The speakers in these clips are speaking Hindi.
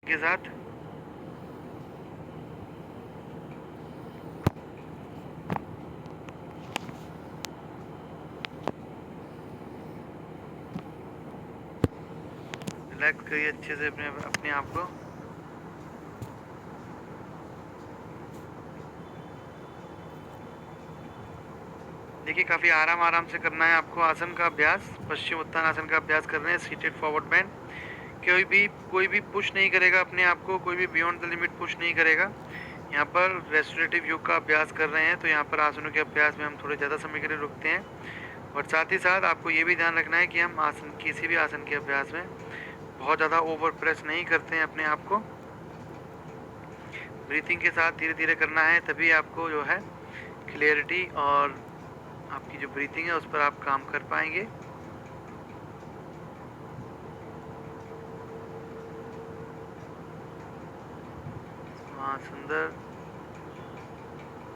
के साथ। रिलैक्स करिए अच्छे से अपने अपने आप को। देखिए काफ़ी आराम आराम से करना है आपको आसन का अभ्यास। पश्चिम उत्तान आसन का अभ्यास कर रहे हैं, सीटेड फॉरवर्ड बेंड। कोई भी पुश नहीं करेगा अपने आप को, कोई भी बियॉन्ड द लिमिट पुश नहीं करेगा। यहाँ पर रेस्टोरेटिव योग का अभ्यास कर रहे हैं, तो यहाँ पर आसनों के अभ्यास में हम थोड़े ज़्यादा समय के लिए रुकते हैं। और साथ ही साथ आपको ये भी ध्यान रखना है कि हम आसन किसी भी आसन के अभ्यास में बहुत ज़्यादा ओवर प्रेस नहीं करते हैं अपने आप को। ब्रीथिंग के साथ धीरे धीरे करना है, तभी आपको जो है क्लियरिटी और आपकी जो ब्रीथिंग है उस पर आप काम कर पाएंगे। श्वास अंदर,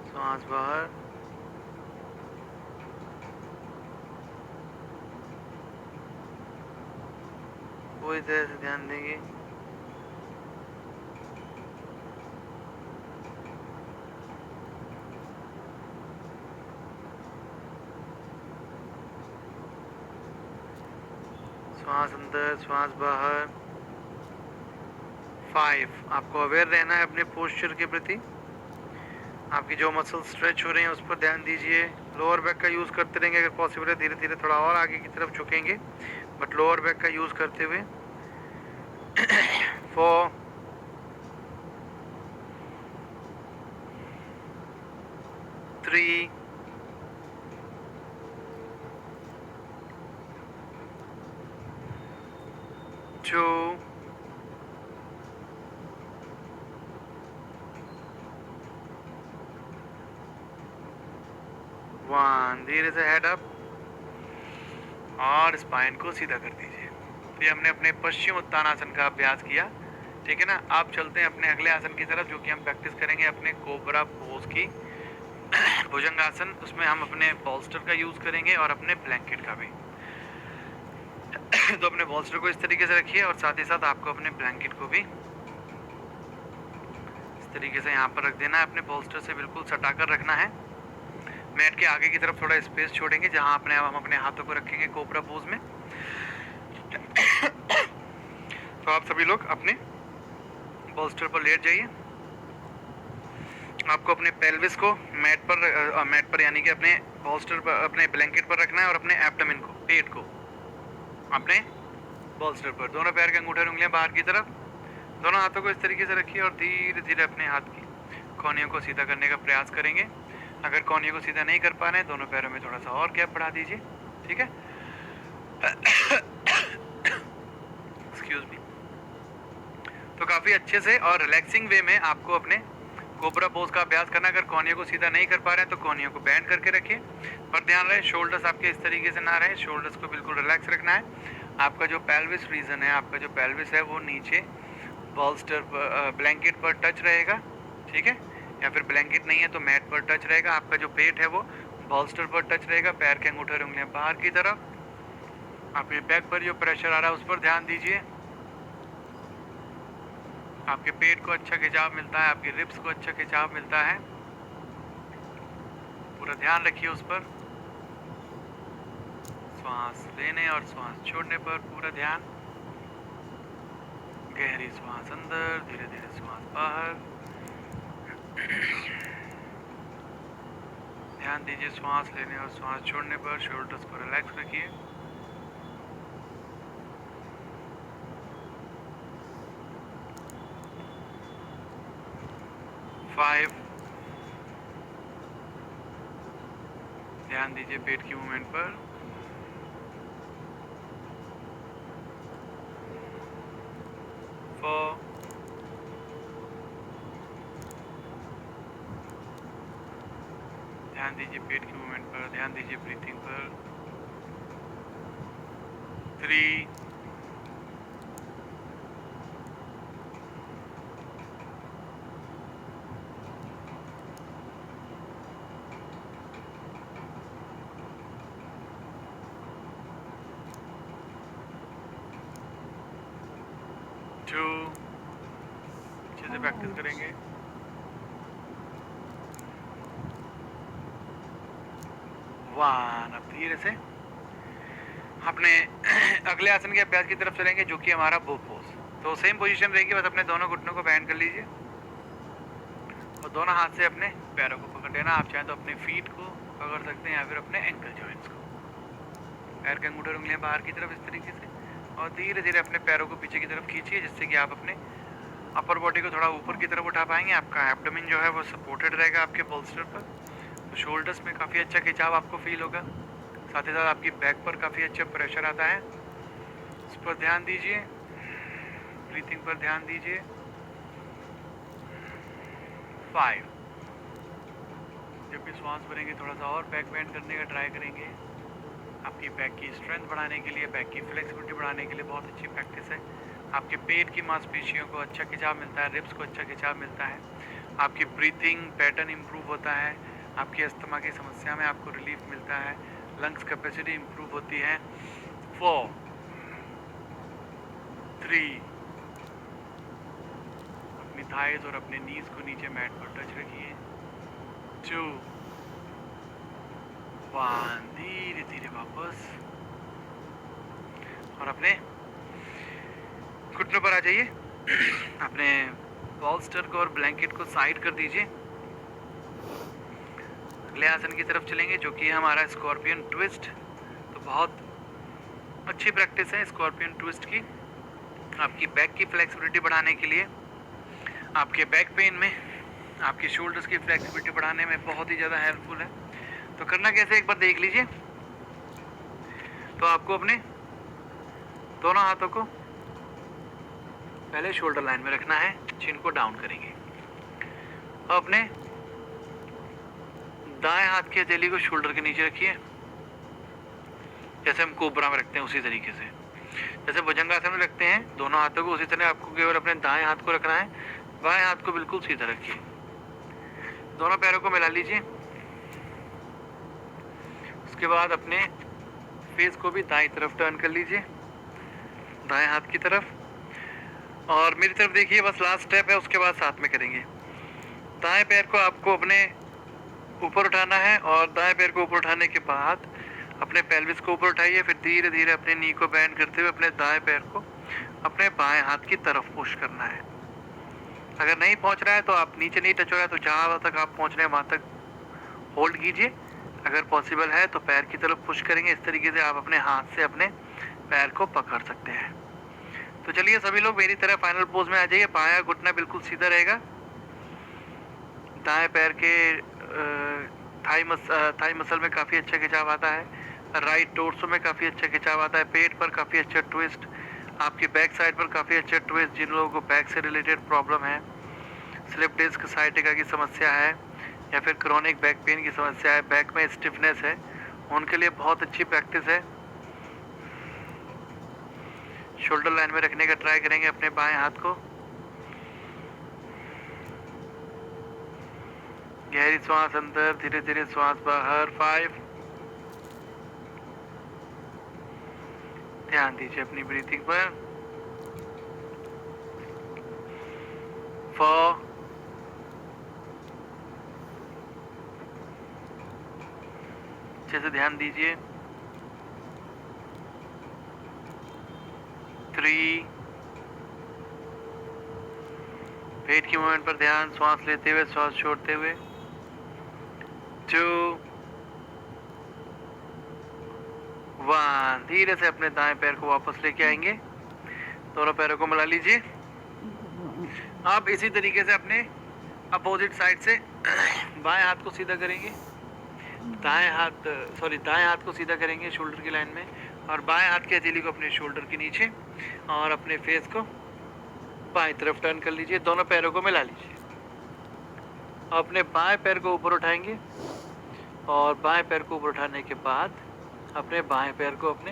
श्वास बाहर। पूरी तरह से ध्यान देंगे। श्वास अंदर, श्वास बाहर। 5, आपको अवेयर रहना है अपने पोस्चर के प्रति। आपकी जो मसल स्ट्रेच हो रही हैं उस पर ध्यान दीजिए। लोअर बैक का यूज़ करते रहेंगे, अगर पॉसिबल है धीरे धीरे थोड़ा और आगे की तरफ झुकेंगे, बट लोअर बैक का यूज़ करते हुए। 4, 3, 2, 1। धीरे से हेड अप और स्पाइन को सीधा कर दीजिए। तो ये हमने अपने पश्चिम उत्तानासन का अभ्यास किया, ठीक है ना। आप चलते हैं अपने अगले आसन की तरफ, जो कि हम प्रैक्टिस करेंगे अपने कोबरा पोज की। भुजंगासन, उसमें हम अपने बॉल्स्टर का यूज़ करेंगे और अपने ब्लैंकेट का भी। तो अपने बॉल्स्टर को इस तरीके से रखिए और साथ ही साथ आपको अपने ब्लैंकेट को भी इस तरीके से यहाँ पर रख देना है। अपने बॉल्स्टर से बिल्कुल सटा कर रखना है। मैट के आगे की तरफ थोड़ा स्पेस छोड़ेंगे, जहाँ हम अपने हाथों को रखेंगे कोबरा पोज में। तो आप सभी लोग अपने बॉल्स्टर पर लेट जाइए। आपको अपने पेल्विस को मैट पर यानी कि अपने बॉल्स्टर पर, अपने ब्लैंकेट पर रखना है और अपने एब्डोमेन को, पेट को अपने बॉल्स्टर पर। दोनों पैर के अंगूठे उंगलियां बाहर की तरफ। दोनों हाथों को इस तरीके से रखिए और धीरे धीरे अपने हाथ की कोहनियों को सीधा करने का प्रयास करेंगे। अगर कोहनियों को सीधा नहीं कर पा रहे हैं, दोनों पैरों में थोड़ा सा और गैप बढ़ा दीजिए, ठीक है। Excuse me. तो काफ़ी अच्छे से और रिलैक्सिंग वे में आपको अपने कोबरा पोज का अभ्यास करना। अगर कोहनियों को सीधा नहीं कर पा रहे हैं तो कोहनियों को बैंड करके रखिए, पर ध्यान रहे शोल्डर्स आपके इस तरीके से ना रहे। शोल्डर्स को बिल्कुल रिलैक्स रखना है। आपका जो पेल्विस रीजन है, आपका जो पेल्विस है वो नीचे बॉल्स्टर पर, ब्लैंकेट पर टच रहेगा, ठीक है। या फिर ब्लैंकेट नहीं है तो मैट पर टच रहेगा। आपका जो पेट है वो बॉल्स्टर पर टच रहेगा। पैर के अंगूठे और उंगलियां बाहर की तरफ। आपके बैक पर जो प्रेशर आ रहा है उस पर ध्यान दीजिए। आपके पेट को अच्छा खिंचाव मिलता है, आपके रिब्स को अच्छा खिंचाव मिलता है। पूरा ध्यान रखिए उस पर। श्वास लेने और श्वास छोड़ने पर पूरा ध्यान। गहरी श्वास अंदर, धीरे धीरे श्वास बाहर। ध्यान दीजिए श्वास लेने और श्वास छोड़ने पर। शोल्डर्स को रिलैक्स रखिए। फाइव, ध्यान दीजिए पेट की मूवमेंट पर। 4, ध्यान दीजिए पेट की मूवमेंट पर, ध्यान दीजिए ब्रीथिंग पर। 3, 2, से प्रैक्टिस करेंगे। 1। अब धीरे से अपने अगले आसन के अभ्यास की तरफ चलेंगे, जो कि हमारा बो पोज। तो सेम पोजीशन रहेगी, बस अपने दोनों घुटनों को बैंड कर लीजिए और दोनों हाथ से अपने पैरों को पकड़ लेना। आप चाहें तो अपने फीट को पकड़ सकते हैं या फिर अपने एंकल जॉइंट्स को। पैर के अंगूठे उंगलियां बाहर की तरफ इस तरीके से, और धीरे धीरे अपने पैरों को पीछे की तरफ खींचिए, जिससे कि आप अपने अपर बॉडी को थोड़ा ऊपर की तरफ उठा पाएंगे। आपका एब्डोमेन जो है वो सपोर्टेड रहेगा आपके बोल्स्टर पर, तो शोल्डर्स में काफ़ी अच्छा खिंचाव आपको फील होगा। साथ ही साथ आपकी बैक पर काफ़ी अच्छा प्रेशर आता है, उस पर ध्यान दीजिए। ब्रीथिंग पर ध्यान दीजिए। 5। जब भी श्वास भरेंगे थोड़ा सा और बैक बेंड करने का ट्राई करेंगे। आपकी बैक की स्ट्रेंथ बढ़ाने के लिए, बैक की फ्लेक्सिबिलिटी बढ़ाने के लिए बहुत अच्छी प्रैक्टिस है। आपके पेट की मांसपेशियों को अच्छा खिंचाव मिलता है, रिब्स को अच्छा खिंचाव मिलता है, आपकी ब्रीथिंग पैटर्न इम्प्रूव होता है, आपकी अस्थमा की समस्या में आपको रिलीफ मिलता है, लंग्स कैपेसिटी इम्प्रूव होती है। 4, 3, अपनी थाइज और अपने नीज को नीचे मैट पर टच रखिए। 2, 1, धीरे धीरे वापस, और अपने घुटनों पर आ जाइए। अपने बॉल्स्टर को और ब्लैंकेट को साइड कर दीजिए। अगले आसन की तरफ चलेंगे, जो कि हमारा स्कॉर्पियन ट्विस्ट। तो बहुत अच्छी प्रैक्टिस है स्कॉर्पियन ट्विस्ट की, आपकी बैक की फ्लेक्सिबिलिटी बढ़ाने के लिए, आपके बैक पेन में, आपकी शोल्डर्स की फ्लेक्सिबिलिटी बढ़ाने में बहुत ही ज़्यादा हेल्पफुल है। तो करना कैसे एक बार देख लीजिए। तो आपको अपने दोनों हाथों को पहले शोल्डर लाइन में रखना है, चिन को डाउन करेंगे और अपने दाएं हाथ की हथेली को शोल्डर के नीचे रखिए, जैसे हम कोबरा में रखते हैं उसी तरीके से। जैसे भुजंगासन में रखते हैं दोनों हाथों को, उसी तरह आपको केवल अपने दाएं हाथ को रखना है, बाएं हाथ को बिल्कुल सीधा रखिए। दोनों पैरों को मिला लीजिए। उसके बाद अपने फेस को भी दाएं तरफ टर्न कर लीजिए, दाएं हाथ की तरफ, और मेरी तरफ देखिए। बस लास्ट स्टेप है, उसके बाद साथ में करेंगे। दाएं पैर को आपको अपने ऊपर उठाना है, और दाएं पैर को ऊपर उठाने के बाद अपने पेल्विस को ऊपर उठाइए। फिर धीरे धीरे अपने नी को बैंड करते हुए अपने दाएं पैर को अपने बाएं हाथ की तरफ पुश करना है। अगर नहीं पहुंच रहा है तो आप नीचे नहीं टच हो रहा है तो जहां तक आप पहुंच रहे हैं वहां तक होल्ड कीजिए। अगर पॉसिबल है तो पैर की तरफ पुश करेंगे। इस तरीके से आप अपने हाथ से अपने पैर को पकड़ सकते हैं। तो चलिए सभी लोग मेरी तरह फाइनल पोज में आ जाइए। बायां घुटना बिल्कुल सीधा रहेगा, दाएं पैर के थाई मसल में काफ़ी अच्छा खिंचाव आता है, राइट टोर्सो में काफ़ी अच्छा खिंचाव आता है, पेट पर काफ़ी अच्छा ट्विस्ट, आपकी बैक साइड पर काफ़ी अच्छा ट्विस्ट। जिन लोगों को बैक से रिलेटेड प्रॉब्लम है, स्लिप डिस्क साइटिका की समस्या है, या फिर क्रोनिक बैक पेन की समस्या है, बैक में स्टिफनेस है, उनके लिए बहुत अच्छी प्रैक्टिस है। शोल्डर लाइन में रखने का ट्राई करेंगे अपने बाएं हाथ को। गहरी श्वास अंदर, धीरे धीरे श्वास बाहर। 5, ध्यान दीजिए अपनी ब्रीथिंग पर। 4, अच्छे से ध्यान दीजिए। 3, पेट की मूवमेंट पर ध्यान, श्वास लेते हुए श्वास छोड़ते हुए। 2, 1, धीरे से अपने दाएं पैर को वापस लेके आएंगे, दोनों पैरों को मिला लीजिए। आप इसी तरीके से अपने अपोजिट साइड से बाएं हाथ को सीधा करेंगे, दाएं हाथ को सीधा करेंगे शोल्डर की लाइन में, और बाएं हाथ की हथेली को अपने शोल्डर के नीचे, और अपने फेस को बाएं तरफ टर्न कर लीजिए, दोनों पैरों को मिला लीजिए। अपने बाएं पैर को ऊपर उठाएंगे, और बाएं पैर को ऊपर उठाने के बाद अपने बाएं पैर को अपने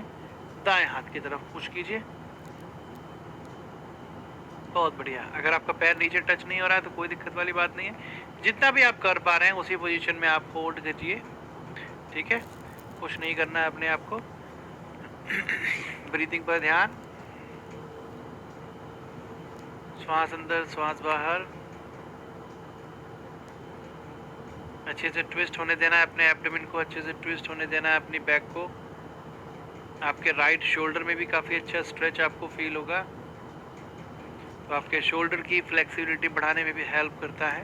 दाएं हाथ की तरफ पुश कीजिए। बहुत बढ़िया। अगर आपका पैर नीचे टच नहीं हो रहा है तो कोई दिक्कत वाली बात नहीं है, जितना भी आप कर पा रहे हैं उसी पोजीशन में आप होल्ड कीजिए, ठीक है। पुश नहीं करना है अपने आप को। ब्रीथिंग पर ध्यान। श्वास अंदर, श्वास बाहर। अच्छे से ट्विस्ट होने देना है अपने एब्डोमेन को, अच्छे से ट्विस्ट होने देना है अपनी बैक को। आपके राइट शोल्डर में भी काफ़ी अच्छा स्ट्रेच आपको फील होगा, तो आपके शोल्डर की फ्लेक्सिबिलिटी बढ़ाने में भी हेल्प करता है।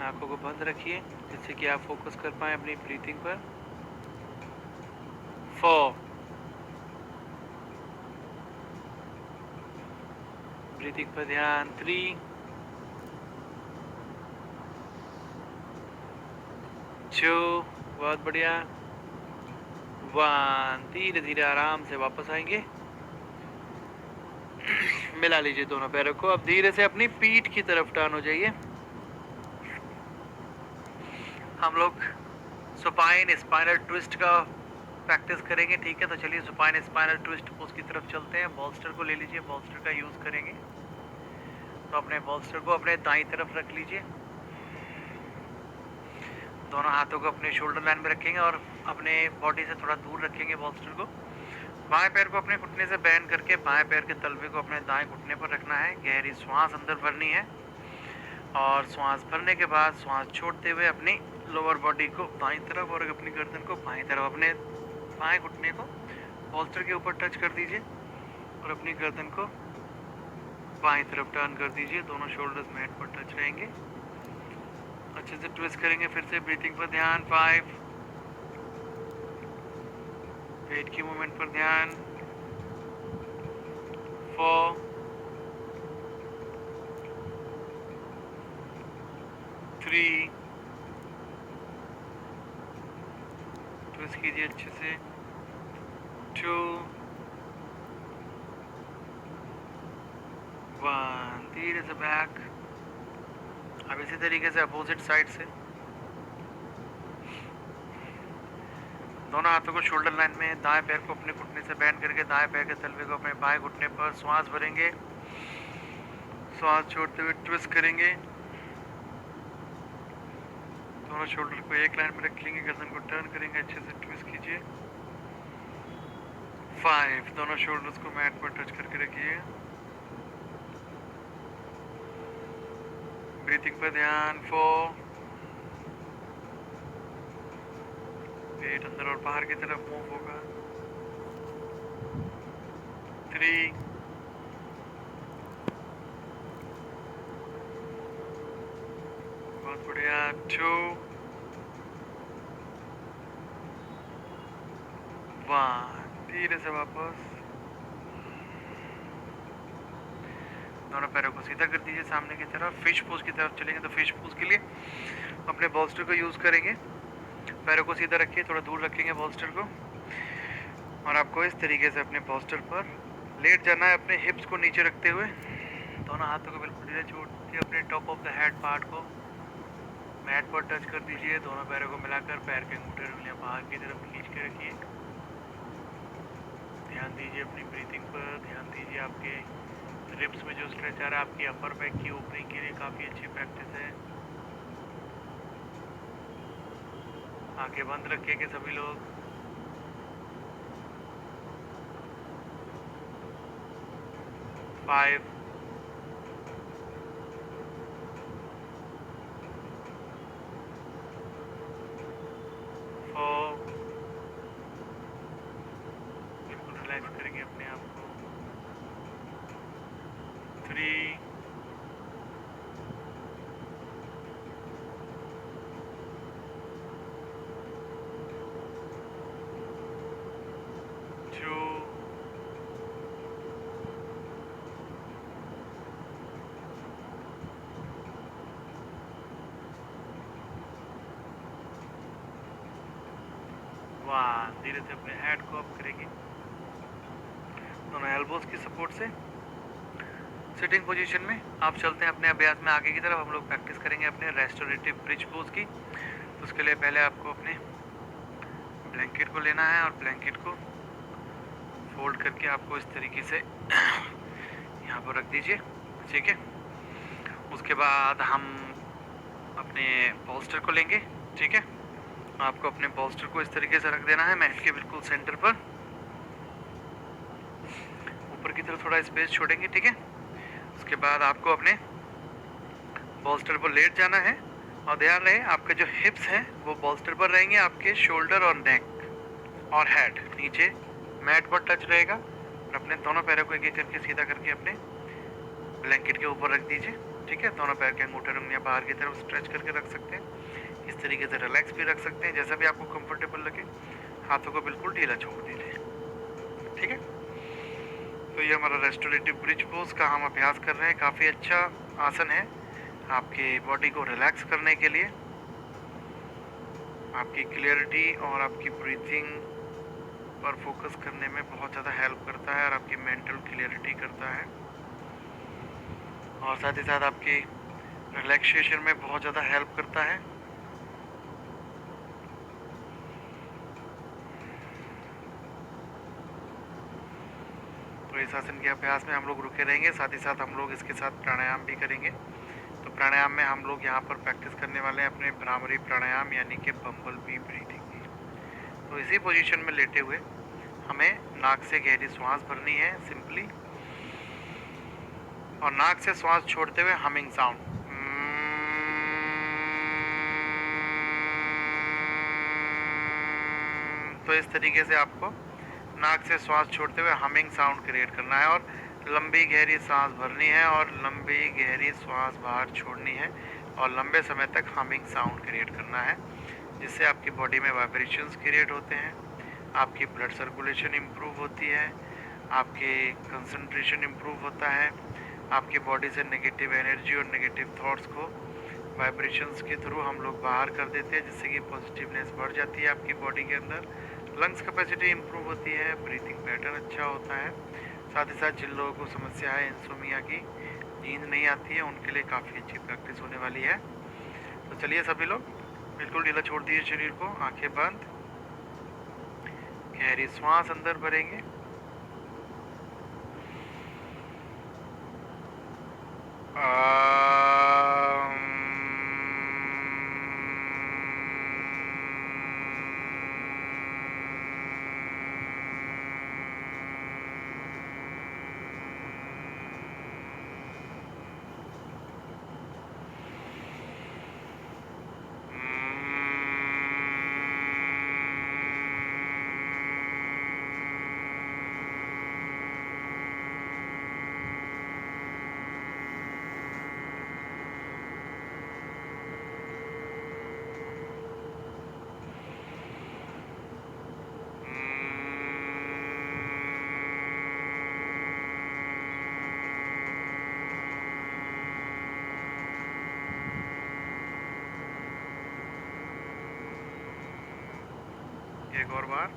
आंखों को बंद रखिए जिससे कि आप फोकस कर पाए अपनी ब्रीथिंग पर। 4, ब्रीथिंग पर ध्यान। 3, 2, बहुत बढ़िया। 1, धीरे धीरे आराम से वापस आएंगे। मिला लीजिए दोनों पैरों को। अब धीरे से अपनी पीठ की तरफ टर्न हो जाइए। हम लोग सुपाइन स्पाइनल ट्विस्ट का प्रैक्टिस करेंगे, ठीक है। तो चलिए सुपाइन स्पाइनल ट्विस्ट पोज की तरफ चलते हैं। बॉल्स्टर को ले लीजिए, बॉल्स्टर का यूज़ करेंगे। तो अपने बॉल्स्टर को अपने दाईं तरफ रख लीजिए, दोनों हाथों को अपने शोल्डर लाइन में रखेंगे और अपने बॉडी से थोड़ा दूर रखेंगे बॉल्स्टर को। बाएं पैर को अपने घुटने से बैंड करके बाएं पैर के तलवे को अपने दाएं घुटने पर रखना है। गहरी श्वास अंदर भरनी है और श्वास भरने के बाद श्वास छोड़ते हुए अपनी लोअर बॉडी को दाईं तरफ और अपनी गर्दन को बाईं तरफ, अपने बाएं घुटने को बॉल्स्टर के ऊपर टच कर दीजिए और अपनी गर्दन को बाईं तरफ टर्न कर दीजिए। दोनों शोल्डर्स मैट पर टच रहेंगे। अच्छे से ट्विस्ट करेंगे। फिर से ब्रीथिंग पर ध्यान। 5, पेट की मूवमेंट पर ध्यान। 4, 3, ट्विस्ट कीजिए अच्छे से। 2, 1, धीरे से बैक। अब इसी तरीके से अपोजिट साइड से दोनों हाथों को शोल्डर लाइन में, दाएं पैर को अपने घुटने से बैंड करके दाएं पैर के तलवे को अपने बाएं घुटने पर श्वास भरेंगे। श्वास छोड़ते हुए ट्विस्ट करेंगे। दोनों शोल्डर को एक लाइन में रखेंगे, गर्दन को टर्न करेंगे, अच्छे से ट्विस्ट कीजिए। 5, दोनों शोल्डर्स को मैट पर टच करके रखिए। ब्रीथिंग पर ध्यान। 4, पेट अंदर और बाहर की तरफ मूव होगा। 3, बहुत बढ़िया। 2, 1, धीरे से वापस। दोनों पैरों को सीधा कर दीजिए सामने की तरफ। फिश पोज की तरफ चलेंगे। तो फिश पोज के लिए अपने बॉल्स्टर को यूज़ करेंगे। पैरों को सीधा रखिए, थोड़ा दूर रखेंगे बॉल्स्टर को और आपको इस तरीके से अपने बॉल्स्टर पर लेट जाना है, अपने हिप्स को नीचे रखते हुए। दोनों हाथों को बिल्कुल धीरे छोड़ के अपने top of the head part को मैट पर टच कर दीजिए। दोनों पैरों को मिलाकर पैर के अंगूठे उंगलियां बाहर की तरफ खींच के रखिए। ध्यान दीजिए अपनी ब्रीथिंग पर। ध्यान दीजिए आपके रिब्स में जो स्ट्रेच आ रहा है, आपकी अपर बैक की ओपनिंग के लिए काफ़ी अच्छी प्रैक्टिस है। आंखें बंद रखेंगे सभी लोग। 5, 4, बिल्कुल रिलैक्स करेंगे अपने आप को। 3, 2, 1, धीरे से अपने हेड को अप करेंगे दोनों एल्बोज की सपोर्ट से। सिटिंग पोजीशन में आप चलते हैं अपने अभ्यास में आगे की तरफ। हम लोग प्रैक्टिस करेंगे अपने रेस्टोरेटिव ब्रिज पोज की। तो उसके लिए पहले आपको अपने ब्लैंकेट को लेना है और ब्लैंकेट को फोल्ड करके आपको इस तरीके से यहाँ पर रख दीजिए, ठीक है। उसके बाद हम अपने बॉल्स्टर को लेंगे, ठीक है। आपको अपने बॉल्स्टर को इस तरीके से रख देना है मैट के बिल्कुल सेंटर पर। ऊपर की तरफ थोड़ा स्पेस छोड़ेंगे, ठीक है। उसके बाद आपको अपने बॉल्स्टर पर लेट जाना है और ध्यान रहे आपके जो हिप्स हैं वो बॉल्स्टर पर रहेंगे, आपके शोल्डर और नेक और हेड नीचे मैट पर टच रहेगा। और अपने दोनों पैरों को एक एक करके सीधा करके अपने ब्लैंकेट के ऊपर रख दीजिए। ठीक है, दोनों पैर के अंगूठे उंगलियां बाहर की तरफ स्ट्रेच करके रख सकते हैं। इस तरीके से रिलैक्स भी रख सकते हैं, जैसा भी आपको कंफर्टेबल लगे। हाथों को बिल्कुल ढीला छोड़ दीजिए। ठीक है, तो ये हमारा रेस्टोरेटिव ब्रिज पोज का हम अभ्यास कर रहे हैं। काफ़ी अच्छा आसन है आपके बॉडी को रिलैक्स करने के लिए, आपकी क्लियरिटी और आपकी ब्रीथिंग पर फोकस करने में बहुत ज़्यादा हेल्प करता है और आपकी मेंटल क्लियरिटी करता है, और साथ ही साथ आपकी रिलैक्सेशन में बहुत ज़्यादा हेल्प करता है। तो इस आसन के अभ्यास में हम लोग रुके रहेंगे, साथ ही साथ हम लोग इसके साथ प्राणायाम भी करेंगे। तो प्राणायाम में हम लोग यहाँ पर प्रैक्टिस करने वाले हैं अपने भ्रामरी प्राणायाम यानी कि बम्बल बी ब्रीथिंग की। तो इसी पोजीशन में लेटे हुए हमें नाक से गहरी श्वास भरनी है सिंपली, और नाक से श्वास छोड़ते हुए हमिंग साउंड। तो इस तरीके से आपको नाक से श्वास छोड़ते हुए हमिंग साउंड क्रिएट करना है, और लंबी गहरी सांस भरनी है और लंबी गहरी श्वास बाहर छोड़नी है, और लंबे समय तक हमिंग साउंड क्रिएट करना है, जिससे आपकी बॉडी में वाइब्रेशंस क्रिएट होते हैं, आपकी ब्लड सर्कुलेशन इम्प्रूव होती है, आपके कंसंट्रेशन इम्प्रूव होता है, आपकी बॉडी से नेगेटिव एनर्जी और नेगेटिव थॉट्स को वाइब्रेशंस के थ्रू हम लोग बाहर कर देते हैं, जिससे कि पॉजिटिवनेस बढ़ जाती है आपकी बॉडी के अंदर, लंग्स कैपेसिटी इम्प्रूव होती है, ब्रीथिंग पैटर्न अच्छा होता है। साथ ही साथ जिन लोगों को समस्या है इंसोमिया की, नींद नहीं आती है, उनके लिए काफ़ी अच्छी प्रैक्टिस होने वाली है। तो चलिए सभी लोग बिल्कुल ढीला छोड़ दीजिए शरीर को, आंखें बंद, गहरी श्वास अंदर भरेंगे, एक और बार।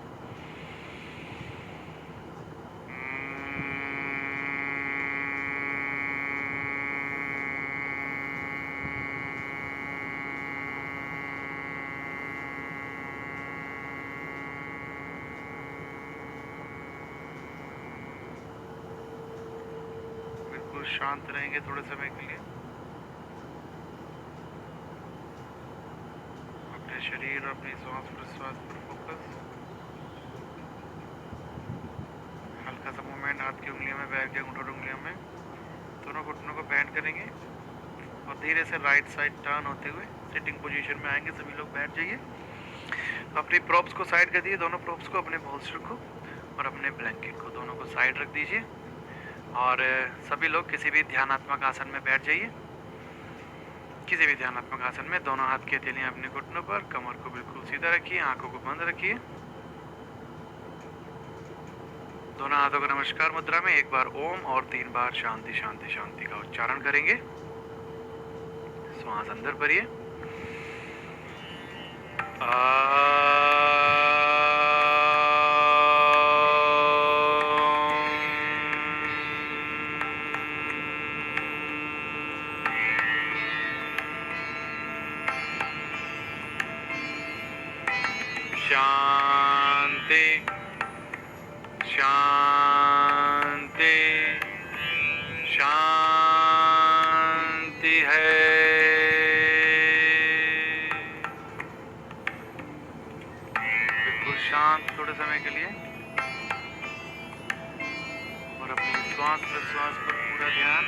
बिल्कुल शांत रहेंगे थोड़े समय के लिए, अपने शरीर और अपनी श्वास प्रश्वास पर फोकस। हल्का सा मूवमेंट हाथ की उंगलियों में, पैर के अंगूठों उंगलियों में, दोनों घुटनों को बैंड करेंगे और धीरे से राइट साइड टर्न होते हुए सिटिंग पोजीशन में आएंगे। सभी लोग बैठ जाइए, अपनी प्रॉप्स को साइड कर दीजिए, दोनों प्रॉप्स को, अपने बॉल्स्टर को और अपने ब्लैंकेट को, दोनों को साइड रख दीजिए, और सभी लोग किसी भी ध्यानात्मक आसन में बैठ जाइए। किसी भी ध्यानात्मक आसन में दोनों हाथ की हथेलियां अपने घुटनों पर, कमर को बिल्कुल सीधा रखिए, आंखों को बंद रखिए। दोनों हाथों को नमस्कार मुद्रा में एक बार ओम और 3 बार शांति शांति शांति का उच्चारण करेंगे। श्वास अंदर भरिए, शांति शांति शांति है। बिल्कुल शांत थोड़े समय के लिए, और अपनी श्वास प्रश्वास पर पूरा ध्यान।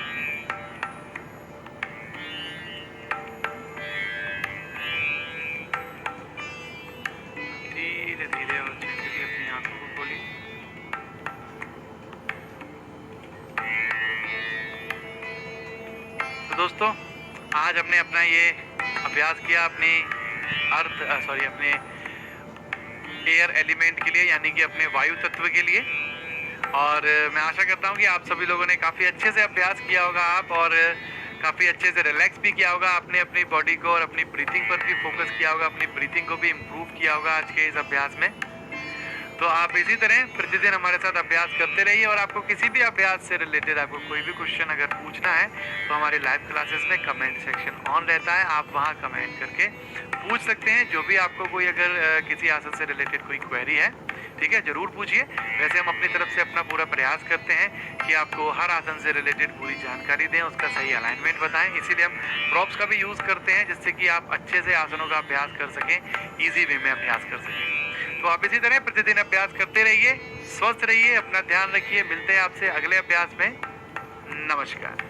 तो दोस्तों आज हमने अपना ये अभ्यास किया अपनी अपने एयर एलिमेंट के लिए, यानी कि अपने वायु तत्व के लिए। और मैं आशा करता हूँ कि आप सभी लोगों ने काफ़ी अच्छे से अभ्यास किया होगा और काफ़ी अच्छे से रिलैक्स भी किया होगा। आपने अपनी बॉडी को और अपनी ब्रीथिंग पर भी फोकस किया होगा, अपनी ब्रीथिंग को भी इम्प्रूव किया होगा आज के इस अभ्यास में। तो आप इसी तरह प्रतिदिन हमारे साथ अभ्यास करते रहिए। और आपको किसी भी अभ्यास से रिलेटेड आपको कोई भी क्वेश्चन अगर पूछना है तो हमारे लाइव क्लासेस में कमेंट सेक्शन ऑन रहता है, आप वहां कमेंट करके पूछ सकते हैं। जो भी आपको कोई अगर किसी आसन से रिलेटेड कोई क्वेरी है, ठीक है, ज़रूर पूछिए। वैसे हम अपनी तरफ से अपना पूरा प्रयास करते हैं कि आपको हर आसन से रिलेटेड पूरी जानकारी दें, उसका सही अलाइनमेंट बताएं। इसीलिए हम प्रॉप्स का भी यूज़ करते हैं जिससे कि आप अच्छे से आसनों का अभ्यास कर सकें, ईजी वे में अभ्यास कर सकें। तो आप इसी तरह प्रतिदिन अभ्यास करते रहिए, स्वस्थ रहिए, अपना ध्यान रखिए। मिलते हैं आपसे अगले अभ्यास में। नमस्कार।